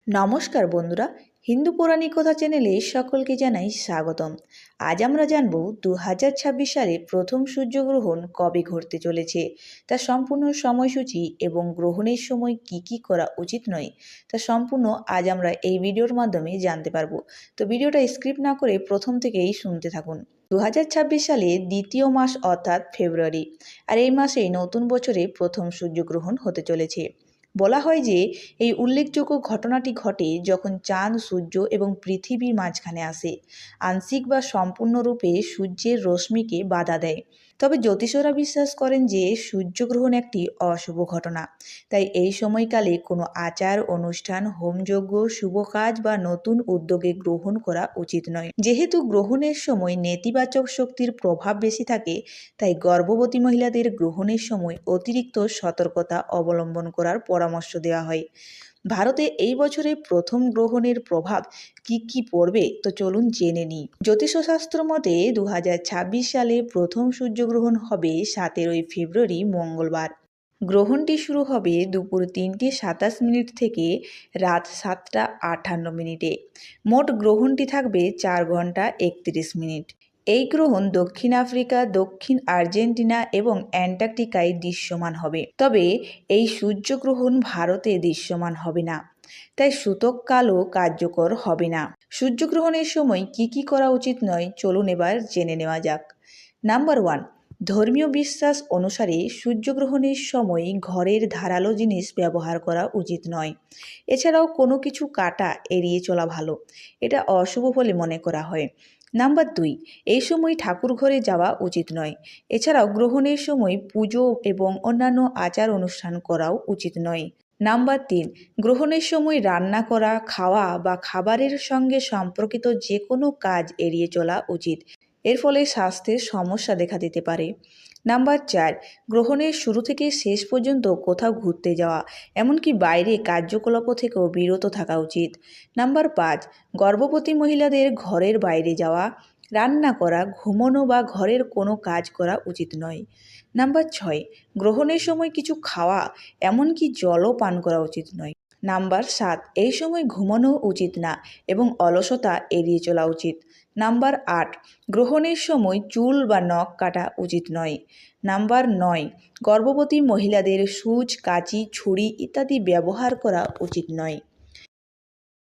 নমস্কার বন্ধুরা, হিন্দু পৌরাণিক কথা চ্যানেলে সকলকে জানাই স্বাগতম। আজ আমরা জানব 2026 সালে প্রথম সূর্যগ্রহণ কবে ঘটতে চলেছে, তার সম্পূর্ণ সময়সূচি এবং গ্রহণের সময় কি কি করা উচিত নয় তা সম্পূর্ণ আজ আমরা এই ভিডিওর মাধ্যমে জানতে পারবো। তো ভিডিওটা স্ক্রিপ্ট না করে প্রথম থেকেই শুনতে থাকুন। 2026 সালে দ্বিতীয় মাস অর্থাৎ ফেব্রুয়ারি, আর এই মাসেই নতুন বছরে প্রথম সূর্যগ্রহণ হতে চলেছে। বলা হয় যে এই উল্লেখযোগ্য ঘটনাটি ঘটে যখন চাঁদ, সূর্য এবং পৃথিবীর মাঝখানে আসে, আংশিক বা সম্পূর্ণরূপে সূর্যের রশ্মিকে বাধা দেয়। তবে জ্যোতিষরা বিশ্বাস করেন যে সূর্যগ্রহণ একটি অশুভ ঘটনা, তাই এই সময়কালে কোনো আচার অনুষ্ঠান, হোমযজ্ঞ, শুভ কাজ বা নতুন উদ্যোগে গ্রহণ করা উচিত নয়। যেহেতু গ্রহণের সময় নেতিবাচক শক্তির প্রভাব বেশি থাকে, তাই গর্ভবতী মহিলাদের গ্রহণের সময় অতিরিক্ত সতর্কতা অবলম্বন করার পরামর্শ দেওয়া হয়। ভারতে এই বছরে প্রথম গ্রহণের প্রভাব কি কি পড়বে, তো চলুন জেনে নিই। জ্যোতিষশাস্ত্র মতে 2026 সালে প্রথম সূর্যগ্রহণ হবে 17 ফেব্রুয়ারি মঙ্গলবার। গ্রহণটি শুরু হবে দুপুর 3:27 থেকে রাত 7:58। মোট গ্রহণটি থাকবে 4 ঘন্টা 31 মিনিট। এই গ্রহণ দক্ষিণ আফ্রিকা, দক্ষিণ আর্জেন্টিনা এবং অ্যান্টার্কটিকায় দৃশ্যমান হবে। তবে এই সূর্যগ্রহণ ভারতে দৃশ্যমান হবে না, তাই সূতককালও কার্যকর হবে না। সূর্যগ্রহণের সময় কি কি করা উচিত নয়, চলুন এবার জেনে নেওয়া যাক। নাম্বার 1, ধর্মীয় বিশ্বাস অনুসারে সূর্যগ্রহণের সময় ঘরের ধারালো জিনিস ব্যবহার করা উচিত নয়। এছাড়াও কোনো কিছু কাটা এড়িয়ে চলা ভালো, এটা অশুভ বলে মনে করা হয়। নাম্বার 2, এই সময় ঠাকুর ঘরে যাওয়া উচিত নয়। এছাড়াও গ্রহণের সময় পুজো এবং অন্যান্য আচার অনুষ্ঠান করাও উচিত নয়। নাম্বার 3, গ্রহণের সময় রান্না করা, খাওয়া বা খাবারের সঙ্গে সম্পর্কিত যে কোনো কাজ এড়িয়ে চলা উচিত। এর ফলে স্বাস্থ্যের সমস্যা দেখা দিতে পারে। নাম্বার 4, গ্রহণের শুরু থেকে শেষ পর্যন্ত কোথাও ঘুরতে যাওয়া, এমনকি বাইরে কার্যকলাপ থেকেও বিরত থাকা উচিত। নাম্বার 5, গর্ভবতী মহিলাদের ঘরের বাইরে যাওয়া, রান্না করা, ঘুমানো বা ঘরের কোনো কাজ করা উচিত নয়। নাম্বার 6, গ্রহণের সময় কিছু খাওয়া, এমনকি জলও পান করা উচিত নয়। নাম্বার 7, এই সময় ঘুমানো উচিত না এবং অলসতা এড়িয়ে চলা উচিত। নাম্বার 8, গ্রহণের সময় চুল বা নখ কাটা উচিত নয়। নাম্বার 9, গর্ভবতী মহিলাদের সূচ, কাঁচি, ছুরি ইত্যাদি ব্যবহার করা উচিত নয়।